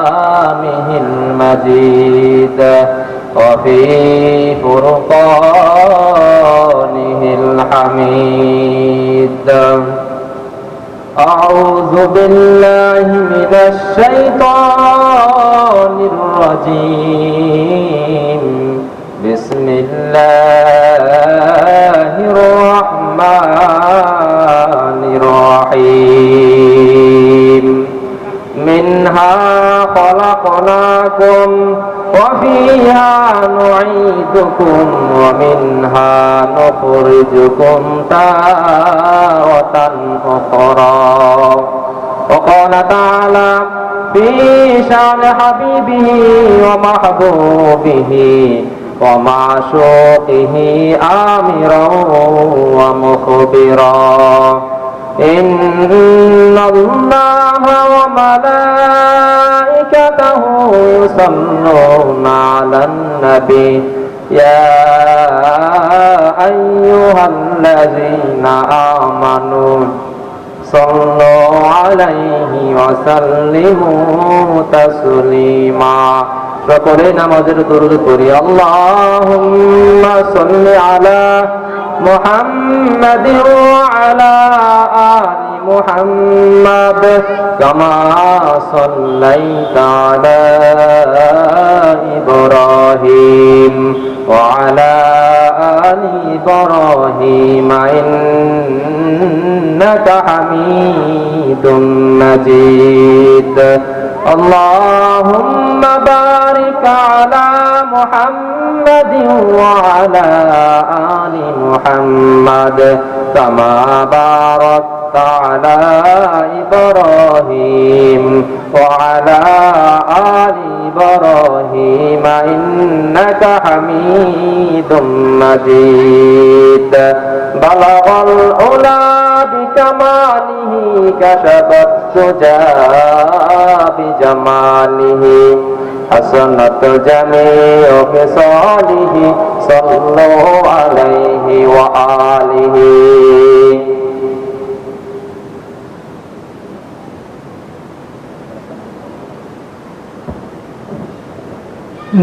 كلامه المجيد وفي فرقانه الحميد. أعوذ بالله من الشيطان الرجيم. بسم الله الرحمن الرحيم. منها خلقناكم وفيها نعيدكم ومنها نخرجكم تارة أخرى. وقال تعالى في شأن حبيبه ومحبوبه ومعشوقه آمرا ومخبرا: إن الله وملائكته يصلون على النبي يا أيها الذين آمنوا صلوا عليه وسلموا تسليما. সকলে নামাজের দরুদ পড়ি। আল্লাহুম্মা সাল্লি আলা মুহাম্মাদিন ওয়া আলা আলি মুহাম্মাদ কামা সাল্লাইতা আলা ইব্রাহিম ওয়া আলা আলি ইব্রাহিম ইন্নাকা হামিদুম মাজিদ। اللهم بارك على محمد وعلى آل محمد كما باركت على إبراهيم وعلى آل إبراهيم إنك حميد مجيد. بلغ العلا بكماله كشف الدجى بجماله حسنت جميع خصاله صلوا عليه وآله.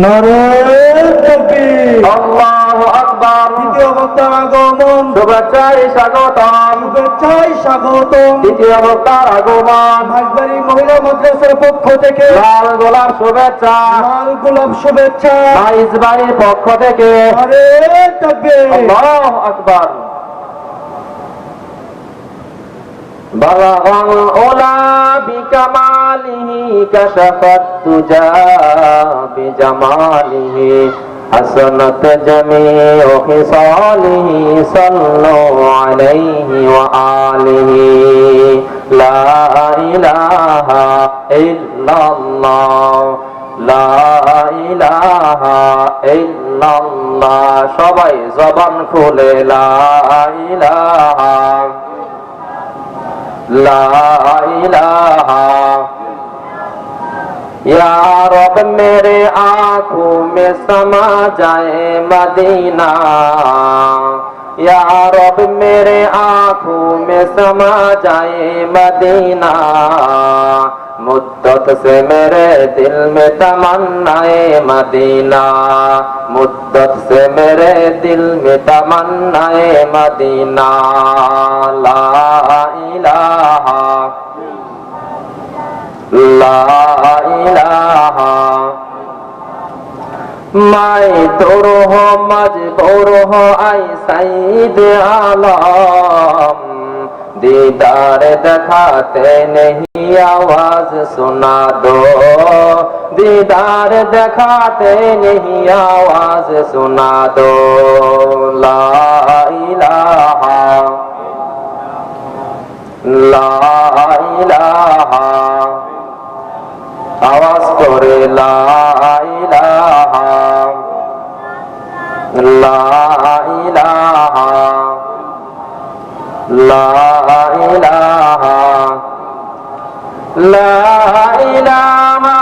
নারায়ে তাকবীর। আল্লাহু আকবার। দ্বিতীয় বক্তার আগমন। শুভেচ্ছায় স্বাগতম। শুভেচ্ছায় স্বাগতম। দ্বিতীয় বক্তার আগমন। হাজবাড়ি মহিলা মাদ্রাসার পক্ষ থেকে লাল গোলাপ শুভেচ্ছা। লাল গোলাপ শুভেচ্ছা। হাজবাড়ির পক্ষ থেকে নারায়ে তাকবীর। আল্লাহু আকবার। بلغ العلا بكماله كشف الدجى بجماله حسنت جميع خصاله صلوا عليه وآله. لا إله إلا الله لا إله إلا الله. সবাই জবান খুলে লা ইলাহা لا إله या रब मेरे आँखों में समा जाए मदीना या रब मेरे आँखों में समा जाए मदीना. मुद्दत से मेरे दिल में तमन्नाए मदीना मुद्दत से मेरे दिल में तमन्नाए मदीना. ला इलाहा ला इलाहा मैं दूर हो मजबूर हो ऐ सईद आलम दीदार दिखाते नहीं आवाज सुना दो दीदार दिखाते नहीं आवाज सुना दो. ला इलाहा ला इलाहा आवाज करे ला इलाहा ला इलाहा ला इलाहा ला इलाहा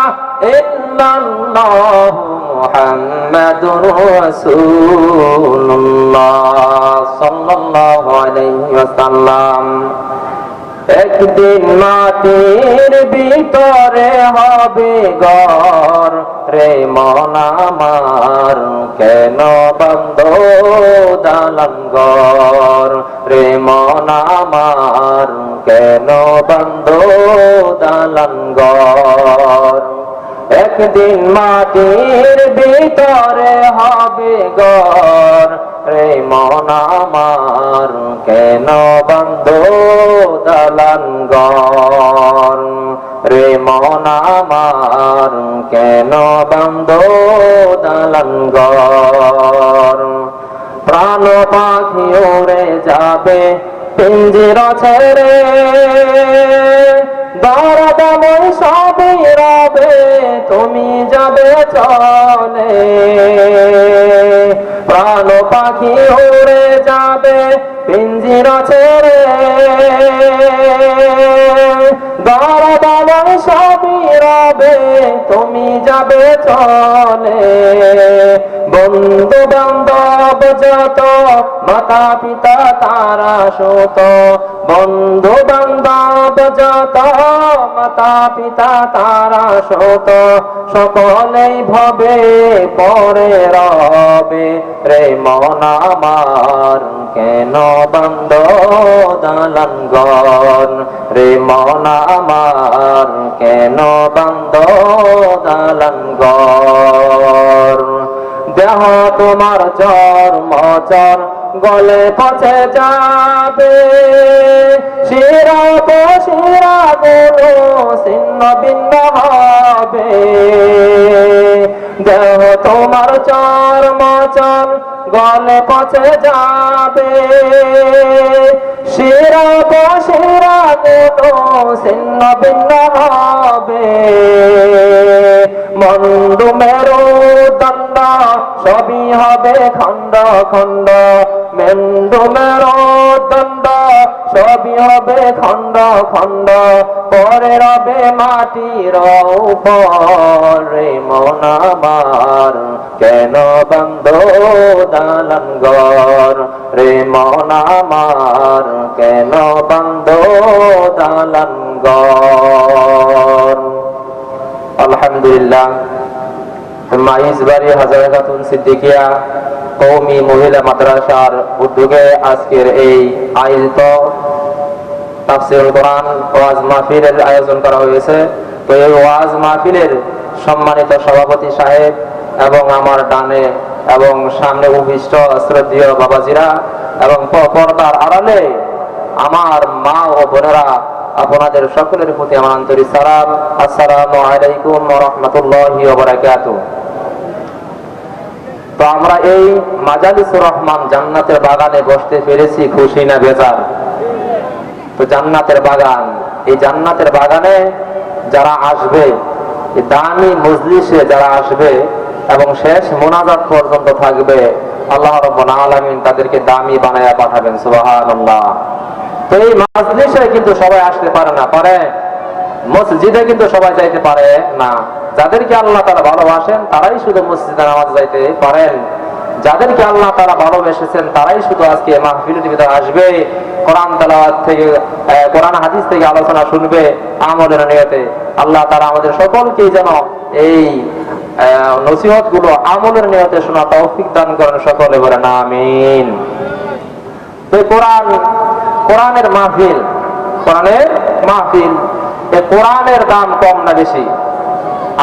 इल्लल्लाह मुहम्मदुर रसूलुल्लाह सल्लल्लाहु अलैहि वसल्लम. একদিন মাটির ভিতরে হবে ঘর রে মন আমার, কেন বন্ধ দালান ঘর রে মন আমার, কেন বন্ধ দালান ঘর। একদিন মাটির ভিতরে হবে ঘর রে মন আমার, কেন বন্ধ দালান ঘর রে মন আমার, কেন বন্ধ দালান ঘর। প্রাণ পাখি উড়ে যাবে পিঞ্জিরা ছেড়ে, দরদময় সবই রবে তুমি যাবে চলে। প্রাণ পাখি উড়ে যাবে পিঞ্জিরা ছেড়ে, দরদময় সবই রবে তুমি যাবে চলে। বন্ধু বান্ধব যত মাতা পিতা তারা সত, বন্ধু বান্ধব যত মাতা পিতা তারা সত, সকলেই ভবে পরে রবে রে মন আমার, কেন বন্ধ দালান ঘর রে মন আমার, কেন বন্ধ দালান ঘর। দেহ তোমার চর্মচর গলে পচে যাবে, শিরা শিরা গুলো ছিন্ন ভিন্ন হবে। দেহ তোমার চর্মচর গলে পচে যাবে, শিরা শিরা গুলো ছিন্ন ভিন্ন হবে। মন্ডু মেরু দণ্ড সবই হবে খণ্ড খণ্ড, মেন্ডু মেরু দণ্ড সবই হবে খণ্ড খণ্ড। পরে রবে মাটির উপর রে মন আমার, কেন বন্ধ দালান ঘর রে মন আমার, কেন বন্ধ দালান ঘর। আলহামদুলিল্লাহ, মাইজবাড়ি হাজারা খাতুন সিদ্দিকিয়া কওমি মহিলা মাদ্রাসার উদ্যোগে আজকের এই আয়োজিত তাফসীরুল কোরআন ওয়াজ মাহফিলের আয়োজন করা হয়েছে। তো এই ওয়াজ মাহফিলের সম্মানিত সভাপতি সাহেব এবং আমার ডানে এবং সামনে উপবিষ্ট শ্রদ্ধেয় বাবাজিরা এবং পর্দার আড়ালে আমার মা ও বোনেরা, আপনাদের সকলের প্রতি আমার আন্তরিক সালাম। আসসালামু আলাইকুম ওয়া রাহমাতুল্লাহি ওয়া বারাকাতুহু। তো আমরা এই মাজালিসুর রহমান জান্নাতের বাগানে বসতে পেরেছি, খুশি না বেজার? তো জান্নাতের বাগান, এই জান্নাতের বাগানে যারা আসবে, এই দামি মজলিসে যারা আসবে এবং শেষ মোনাজাত পর্যন্ত থাকবে, আল্লাহ রাব্বুল আলামিন তাদেরকে দামি বানায়া পাঠাবেন। সুবহানাল্লাহ। তো এই মজলিসে কিন্তু সবাই আসতে পারে না, পারে? মসজিদে কিন্তু সবাই যাইতে পারে না। যাদেরকে আল্লাহ তাআলা ভালোবাসেন তারাই শুধু মসজিদে নামাজ যাইতে পারেন। যাদেরকে আল্লাহ তাআলা ভালোবেসেছেন তারাই শুধু আজকে মাহফিলের ভিতরে আসবে, কোরআন তেলাওয়াত থেকে, কোরআন হাদিস থেকে আলোচনা শুনবে আমলের নিয়তে। আল্লাহ তাআলা আমাদের সকলকেই যেন এই নসিহত গুলো আমলের নিয়তে শোনা তৌফিক দান করেন, সকলে বলেন আমিন। তো কোরআনের মাহফিল, কোরআনের মাহফিল, এই কোরআনের দাম কম না বেশি?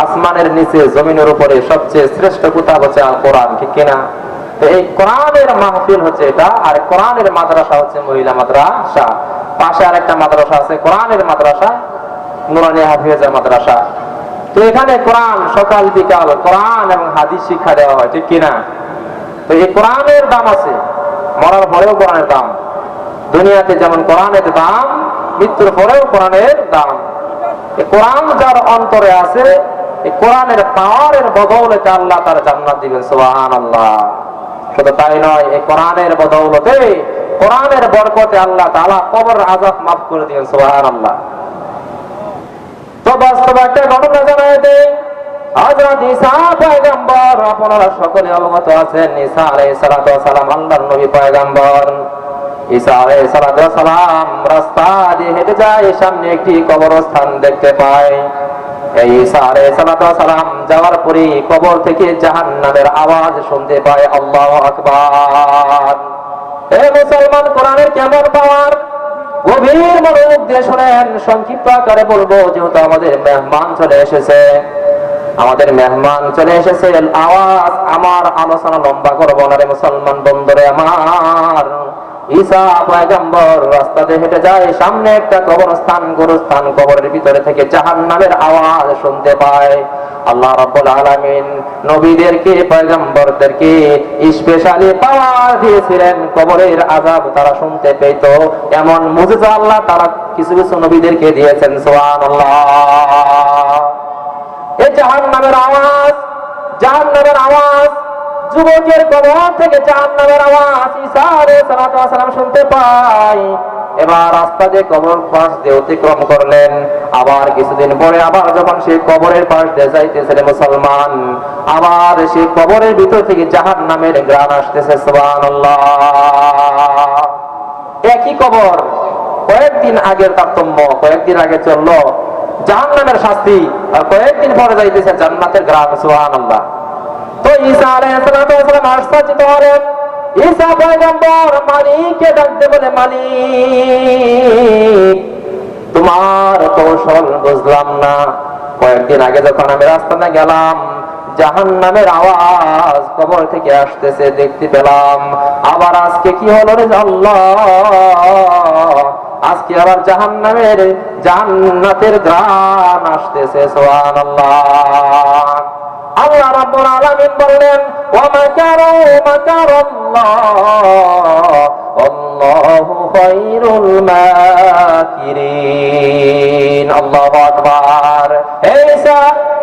আসমানের নিচে জমিনের উপরে সবচেয়ে শ্রেষ্ঠ কিতাব হচ্ছে আল কোরআন, ঠিক কিনা? তো এই কোরআনের মাহফিল হচ্ছে এটা, আর কোরআনের মাদ্রাসা হচ্ছে মহিলা মাদ্রাসা। পাশে আরেকটা মাদ্রাসা আছে কোরআনের মাদ্রাসা, নুরানি হাফিজা মাদ্রাসা। তো এখানে কোরআন সকাল বিকাল কোরআন এবং হাদিস শিক্ষা দেওয়া হয়, ঠিক কিনা? তো এই কোরআনের দাম আছে, মরার পরেও কোরআনের দাম। দুনিয়াতে যেমন কোরআনের দাম, মৃত্যুর পরেও কোরআনের দাম। এই কোরআন যার অন্তরে আছে, এই কোরআনের পাওয়ারের বদৌলতে আল্লাহ তার জান্নাত দিবেন। সুবহানাল্লাহ। শুধু তাই নয়, এই কোরআনের বদৌলতে, কোরআনের বরকতে আল্লাহ তাআলা কবরের আযাব মাফ করে দিবেন। সুবহানাল্লাহ। তো বাস্তব একটা ঘটনা জানাই দেই। হযরত ঈসা পয়গম্বর, আপনারা সকলে অবগত আছেন, ঈসা আলাইহিস সালাতু ওয়াস সালাম আল্লাহর নবী পয়গম্বর। ঈসা আলাইহিস সালাম রাস্তা দিয়ে হেঁটে যায়, সামনে একটি কবরস্থান দেখতে পায়। এই ঈসা আলাইহিস সালাম যাওয়ার পরে কবর থেকে জাহান্নামের আওয়াজ শুনতে পায়। আল্লাহু আকবার। হে মুসলমান, কোরআনের কেমন পাওয়ার! গভীর মনোযোগ দিয়ে শোনেন। সংক্ষিপ্ত আকারে বলবো, যেহেতু আমাদের মেহমান চলে এসেছে। আওয়াজ, আমার আলোচনা লম্বা করবো না রে মুসলমান বন্ধুরে আমার। ঈসা পয়গম্বর রাস্তা দিয়ে হেঁটে যায়, সামনে একটা কবরস্থান, গোরস্থান, কবরের ভিতরে থেকে জাহান্নামের আওয়াজ শুনতে পায়। আল্লাহ রাব্বুল আলামিন নবীদেরকে, পয়গম্বরদেরকে স্পেশালি পাওয়ার দিয়েছিলেন, কবরের আযাব তারা শুনতে পেত। এমন মুজিজা আল্লাহ তারা কিছু কিছু নবীদেরকে দিয়েছেন। সুবহানাল্লাহ। এই জাহান্নামের আওয়াজ, জাহান্নামের আওয়াজ, যুবকের কবর থেকে জাহান্নামের আওয়াজ ঈসা আলাইহিস সালাম শুনতে পায়। এবার রাস্তা দিয়ে কবর পাশ দিয়ে অতিক্রম করলেন। আবার কিছুদিন পরে আবার যখন সে কবরের পাশ দিয়ে যাইতেছিলেন মুসলমান, আবার সে কবরের ভিতর থেকে জাহান্নামের ঘ্রাণ আসতেছে। সুবহানাল্লাহ। একই কবর, কয়েকদিন আগের তারতম্য, কয়েকদিন আগে চললো জাহান্নামের শাস্তি, আর কয়েকদিন পরে যাইতেছে জান্নাতের ঘ্রাণ। সুবহানাল্লাহ। তো ঈসা আলাইহিস সালাম আশ্চর্যিত হলেন। ঈসা পয়গম্বর মালিককে ডাকতে বলে, মালিক, তোমার কৌশল বুঝলাম না। কয়েকদিন আগে যখন আমি রাস্তাতে গেলাম, জাহান্নামের আওয়াজ কবর থেকে আসতেছে দেখতে পেলাম। আবার আজকে কি হলো রে আল্লাহ? আজকে আবার জান্নাতের ঘ্রাণ আসতেছে। সুবহানাল্লাহ। আল্লাহ রাব্বুল আলামিন বললেন, ওয়া মাকারু মাকারাল্লাহ আল্লাহু খায়রুল মাকিরিন। আল্লাহু আকবার। হে ঈসা,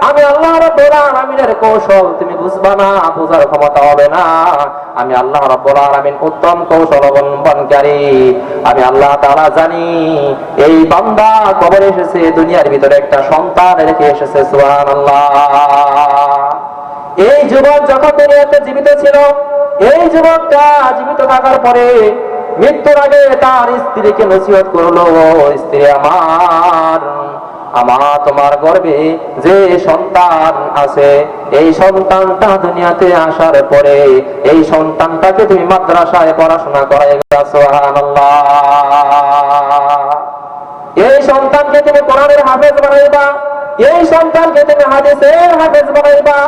আমি আল্লাহ রাব্বুল আলামিনের কৌশল তুমি বুঝবা না, বোঝার ক্ষমতা হবে না। আমি আল্লাহ রাব্বুল আলামিন উত্তম কৌশল অবলম্বনকারী। আমি আল্লাহ তাআলা জানি এই বান্দা কবরে এসেছে, দুনিয়ার ভিতরে একটা সন্তান রেখে এসেছে। সুবহানাল্লাহ। এই যুবক যখন দুনিয়াতে জীবিত ছিল, এই যুবকটা জীবিত থাকার পরে মৃত্যুর আগে তার স্ত্রীকে নসিহত করলো, স্ত্রী আমার তোমার গর্ভে যে সন্তান আছে, এই সন্তানটা দুনিয়াতে আসার পরে এই সন্তানটাকে তুমি মাদ্রাসায় পড়াশোনা করাইবা। সুবহানাল্লাহ। এই সন্তানকে তুমি কোরআনের হাফেজ বানাইবা, এই সন্তানকে তুমি হাদিসের হাফেজ বানাইবা।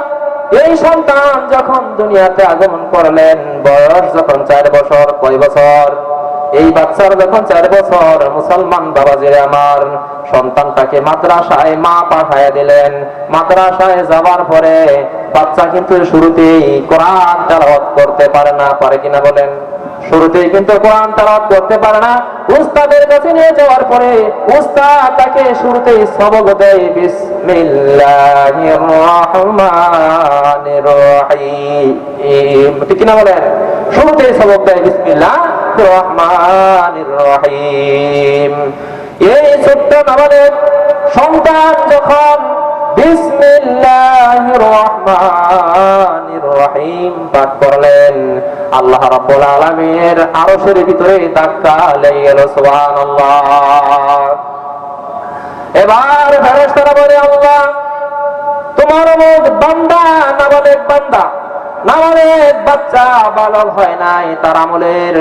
এই সন্তান যখন দুনিয়াতে আগমন করলেন, বয়স যখন 4 বছর, কয় বছর? এই বাচ্চার যখন 4 বছর, মুসলমান বাবাজিরে আমার, সন্তানটাকে মাদ্রাসায় মা পাঠায় দিলেন। মাদ্রাসায় যাওয়ার পরে বাচ্চা কিন্তু শুরুতেই কোরআন তেলাওয়াত করতে পারে না, পারে কিনা বলেন? শুরুতেই কিন্তু কোরআন তেলাওয়াত করতে পারে না। উস্তাদের কাছে নিয়ে যাওয়ার পরে উস্তাদ তাকে শুরুতেই সবক দেয়, বিসমিল্লাহির রহমানির রহিম। ঠিক কিনা বলেন? শুরুতেই সবক দেয় বিসমিল্লাহির রহমানির রহিম। এই ছোট্ট নাবালক সন্তান যখন বিসমিল্লাহির রহমানির রহিম পাঠ করলেন, আল্লাহ রাব্বুল আলামিনের আরশের ভিতরে ধাক্কা লেগে গেল। সুবহানাল্লাহ। এবার ফেরেশতারা বলে, আল্লাহ, তোমার অমুক বান্দা, নাবালক বান্দা, নাবালক বাচ্চা, বালক হয় নাই, তার আমলের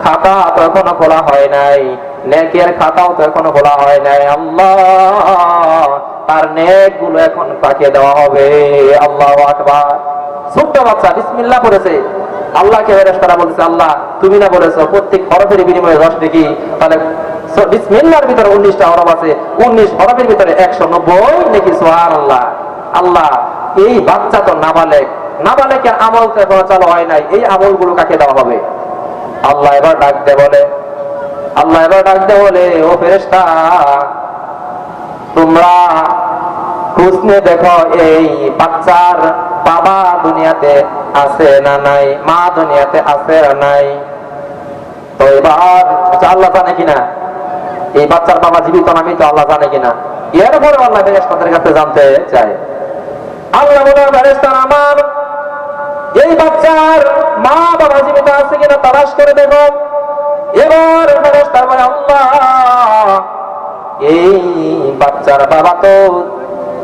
খাতা তো এখনো খোলা হয় নাই, নেকের খাতাও তো এখনো খোলা হয় নাই। আল্লাহ, তার নেক গুলো এখন কাকে দেওয়া হবে? আল্লাহু আকবার। ছোট্ট বাচ্চা বিসমিল্লাহ পড়েছে, আল্লাহকে ফেরেশতারা বলছে, আল্লাহ তুমি না বলেছো প্রত্যেক হরফের বিনিময়ে 10 নেকি? তাহলে বিসমিল্লাহর ভিতরে 19টা হরফ আছে, 19 হরফের ভিতরে 190 নেকি। সুবহানাল্লাহ। আল্লাহ, এই বাচ্চা তো নাবালেক, নাবালেকের আমল তো এখনো চালু হয় নাই, এই আমলগুলো কাকে দেওয়া হবে? আল্লাহ এবার ডাক দে বলে, ও ফেরেশতা, তোমরা খোঁজ নিয়ে দেখো এই বাচ্চার বাবা দুনিয়াতে আছে না নাই, মা দুনিয়াতে আছে না নাই। তো এবার আল্লাহ জানে কিনা এই বাচ্চার বাবা জীবিত না মৃত, আল্লাহ জানে কিনা? এরপরে আল্লাহ ফেরেশতাদের কাছে জানতে চায়। আল্লাহ বলে, ফেরেশতা আমার, এই বাচ্চার মা বাবা জীবিত আছে কিনা তালাশ করে দেখো। এবার ফেরেশতা বলে, আল্লাহ, এই বাচ্চার বাবা তো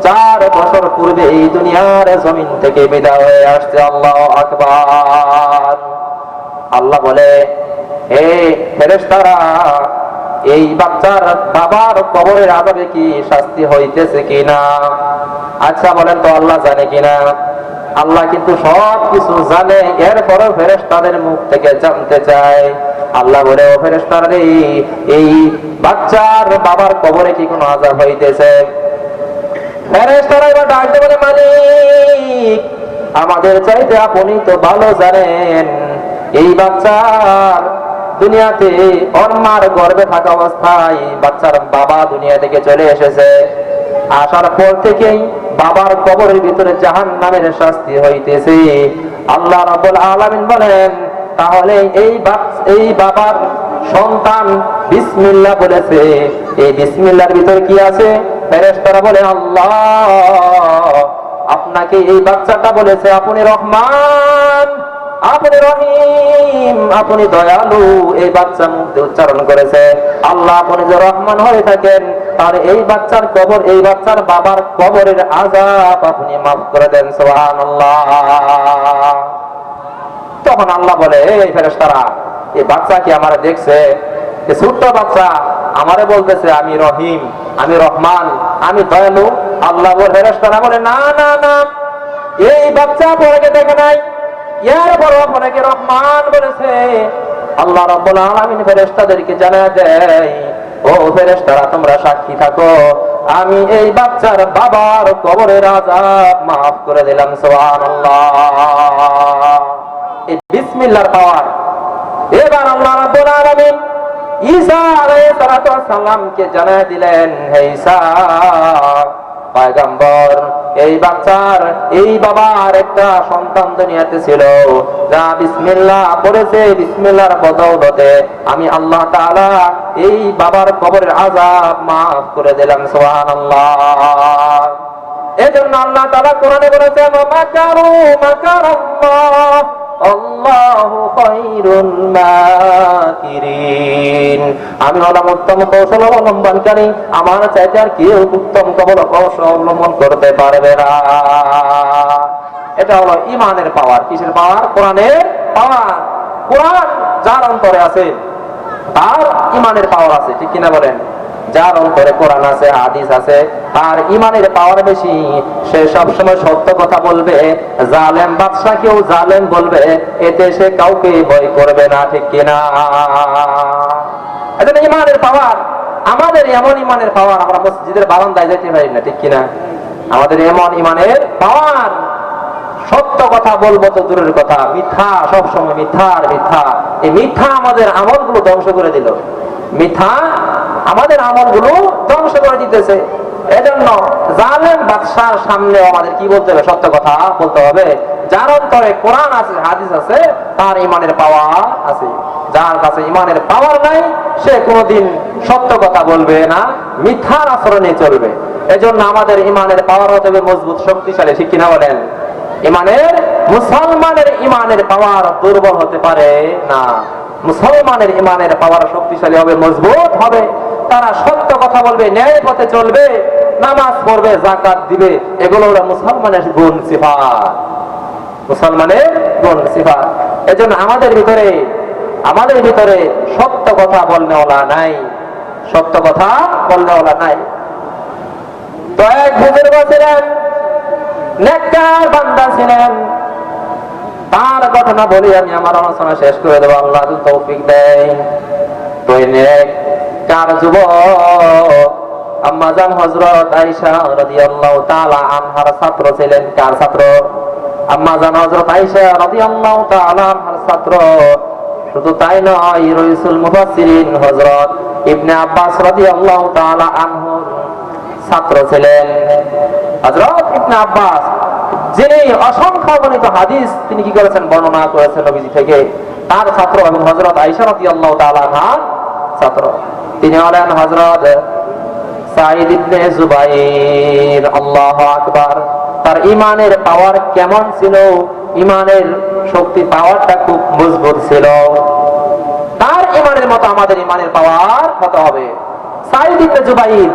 4 বছর পূর্বে এই দুনিয়ার জমিন থেকে বিদায় হয়ে আসছে। আল্লাহু আকবার। আল্লাহ বলে, হে ফেরেশতারা, এই বাচ্চার বাবার কবরের আযাবে কি শাস্তি হইতেছে কিনা? আচ্ছা বলেন তো, আল্লাহ জানে কিনা? আল্লাহ কিন্তু সবকিছু জানে, এরপরও ফেরেশতাদের মুখ থেকে জানতে চায়। আল্লাহ বলে, ও ফেরেশতারা, এই বাচ্চার বাবার কবরে কি কোনো আযাব হইতেছে? ফেরেশতারা এবার ডাক দিয়ে বলে, মালিক, আমাদের চাইতে আপনি তো ভালো জানেন। এই বাচ্চার দুনিয়াতে ওর মার গর্ভে থাকা অবস্থায় বাচ্চার বাবা দুনিয়া থেকে চলে এসেছে। আসার পর থেকেই বাবার কবরের ভিতরে জাহান্নামের শাস্তি হইতেছে। আল্লাহ রাব্বুল আলামিন বলেন, তাহলে এই বাবার সন্তান বিসমিল্লাহ বলেছে, এই বিসমিল্লাহর ভিতরে কি আছে? ফেরেশতারা বলে, আল্লাহ, আপনাকে এই বাচ্চাটা বলেছে আপনি রহমান, আপনি রহিম, আপনি দয়ালু। এই বাচ্চা মুখ দিয়ে উচ্চারণ করেছে। আল্লাহ, আপনি যে রহমান হয়ে থাকেন, আর এই বাচ্চার কবর, এই বাচ্চার বাবার কবরের আযাব আপনি মাফ করে দেন। সুবহানাল্লাহ। তখন আল্লাহ বলে, এই ফেরেশতারা, এই বাচ্চা কি আমারে দেখছে? এই ছোট্ট বাচ্চা আমারে বলতেছে আমি রহিম, আমি রহমান, আমি দয়ালু। আল্লাহ বলে, ফেরেশতারা বলে, না না না, এই বাচ্চা আপনাকে দেখে নাই, এরপর আপনাকে রহমান বলেছে। আল্লাহ রাব্বুল আলামিন ফেরেশতাদেরকে জানায় দেয়, ও ফেরেশতারা, তোমরা সাক্ষী থাকো, আমি এই বাচ্চার বাবার কবরের আযাব মাফ করে দিলাম। সুবহানাল্লাহ। এই বিসমিল্লাহর পাওয়ার। এবার আল্লাহ রাব্বুল আলামিন ঈসা আলাইহিস সালাতু ওয়াস সালামকে জানায় দিলেন, হে ঈসা পয়গম্বর, এই বাচ্চার এই বাবার একটা সন্তান দুনিয়াতে ছিল, যা বিসমিল্লাহ পড়েছে, বিসমিল্লাহর বদৌলতে আমি আল্লাহ তাআলা এই বাবার কবরের আযাব মাফ করে দিলাম। সুবহানাল্লাহ। এজন্য আল্লাহ তাআলা কোরআনে বলেছেন, মাকারু মাকারাল্লাহ আল্লাহু খায়রুল মাকিরিন। আমি হলাম উত্তম কৌশল অবলম্বনকারী, আমার চাইতে আর কেউ উত্তম কৌশল অবলম্বন করতে পারবে না। এটা হলো ঈমানের পাওয়ার। কিসের পাওয়ার? কোরআনের পাওয়ার। কোরআন যার অন্তরে আছে তার ঈমানের পাওয়ার আছে, ঠিক কিনা বলেন? যার অন্তরে কোরআন আছে, হাদিস আছে, তার ঈমানের পাওয়ার বেশি। সে সবসময় সত্য কথা বলবে, জালেম বাদশাকেও জালেম বলবে, এতে সে কাউকে ভয় করবে না, ঠিক কিনা? এজন্য ঈমানের পাওয়ার। আমাদের এমন ঈমানের পাওয়ার, আমরা মসজিদের বারান্দায় যেতে পারি না, ঠিক কিনা? আমাদের এমন ঈমানের পাওয়ার, সত্য কথা বলবো তো দূরের কথা, মিথ্যা সবসময় মিথ্যা আর মিথ্যা। এই মিথ্যা আমাদের আমলগুলো ধ্বংস করে দিল। মিথ্যা আমাদের আমলগুলো ধ্বংস করে দিতেছে। এজন্য জালেম বাদশার সামনে আমাদের কি বলতে হবে? সত্য কথা বলতে হবে। যার অন্তরে কোরআন আছে, হাদিস আছে, তার ঈমানের পাওয়ার আছে। যার কাছে ঈমানের পাওয়ার নাই, সে কোনোদিন সত্য কথা বলবে না, মিথ্যার আচরণে চলবে। এজন্য আমাদের ঈমানের পাওয়ার হতে হবে মজবুত, শক্তিশালী, ঠিক কিনা বলেন? মুসলমানের ঈমানের পাওয়ার দুর্বল হতে পারে না। মুসলমানের ঈমানের পাওয়ার শক্তিশালী হবে, মজবুত হবে। তারা সত্য কথা বলবে, ন্যায় পথে চলবে, নামাজ পড়বে, যাকাত দিবে। এগুলো হলো মুসলমানের গুণ সিফাত। মুসলমানের গুণ সিফাত। এজন্য আমাদের ভিতরে সত্য কথা বলনেওয়ালা নাই, সত্য কথা বলনেওয়ালা নাই। তো এক বুজুর্গ ছিলেন, নেককার বান্দা ছিলেন। তার ঘটনা বলি আমি আমার আলোচনা শেষ করে দেবো, আল্লাহ তৌফিক দেয়। তো নেককার যুবক আম্মাজান হযরত আয়েশা রাদিয়াল্লাহু তাআলা আনহার ছাত্র ছিলেন। কার ছাত্র? আম্মাজান হযরত আয়েশা রাদিয়াল্লাহু তাআলা আনহার ছাত্র। শুধু তাই নয়, রাইসুল মুফাসসিরিন হযরত ইবনে আব্বাস রাদিয়াল্লাহু তাআলা আনহুর ছাত্র ছিলেন। হযরত ইবনে আব্বাস, যিনি অসংখ্য গণিত হাদিস তিনি কি করেছেন? বর্ণনা করেছেন নবীজি থেকে। তার ছাত্র এবং হযরত আয়েশা রাদিয়াল্লাহু তাআলা আনহার ছাত্র। তিনি হলেন হযরত সাঈদ ইবনে জুবাইর। আল্লাহু আকবার। তার ঈমানের পাওয়ার কেমন ছিল? ঈমানের শক্তি, পাওয়ারটা খুব মজবুত ছিল। তার ঈমানের মতো আমাদের ইমানের পাওয়ার হতে হবে। সাইদ ইবনে জুবাইর,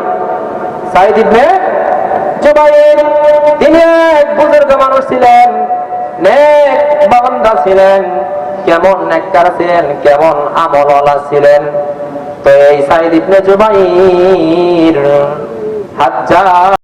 সাইদ ইবনে জুবাইর তিনি এক বুজুর্গ মানুষ ছিলেন, নেক বান্দা ছিলেন, কেমন নেককার ছিলেন, কেমন আমলওয়ালা ছিলেন। তো এই সাইদ ইবনে জুবাইর হাজ্জাজ